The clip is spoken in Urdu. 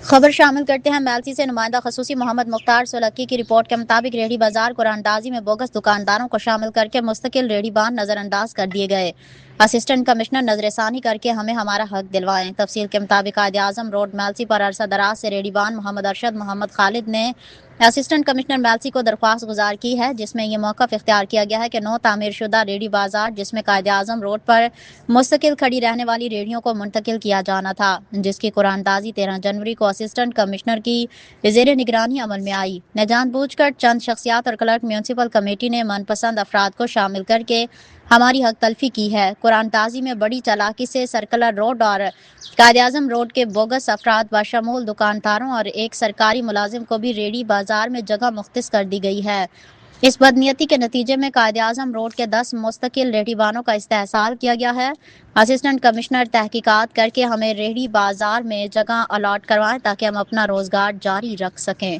خبر شامل کرتے ہیں میلسی سے نمائندہ خصوصی محمد مختار سولکی کی رپورٹ کے مطابق ریڑھی بازار قرآن اندازی میں بوگس دکانداروں کو شامل کر کے مستقل ریڑھی بان نظر انداز کر دیے گئے۔ اسسٹنٹ کمشنر نظر ثانی کر کے ہمیں ہمارا حق دلوائیں۔ تفصیل کے مطابق قائد اعظم روڈ میلسی پر عرصہ دراز سے ریڑھی بان محمد ارشد محمد خالد نے اسسٹنٹ کمشنر میلسی کو درخواست گزار کی ہے، جس میں یہ موقف اختیار کیا گیا ہے کہ نو تعمیر شدہ ریڑھی بازار جس میں قائد اعظم روڈ پر مستقل کھڑی رہنے والی ریڑھیوں کو منتقل کیا جانا تھا، جس کی قرآن اندازی 13 جنوری کو اسسٹنٹ کمشنر کی زیر نگرانی عمل میں آئی۔ نے جان بوجھ کر چند شخصیات اور کلرک میونسپل کمیٹی نے من پسند افراد کو شامل کر کے ہماری حق تلفی کی ہے۔ قرآن اندازی میں بڑی چالاکی سے سرکلر روڈ اور قائد اعظم روڈ کے بوگس افراد بشمول دکانداروں اور ایک سرکاری ملازم کو بھی ریڑھی بازار میں جگہ مختص کر دی گئی ہے۔ اس بدنیتی کے نتیجے میں قائد اعظم روڈ کے 10 مستقل ریڑھی بانوں کا استحصال کیا گیا ہے۔ اسسٹنٹ کمشنر تحقیقات کر کے ہمیں ریڑھی بازار میں جگہ الاٹ کروائیں تاکہ ہم اپنا روزگار جاری رکھ سکیں۔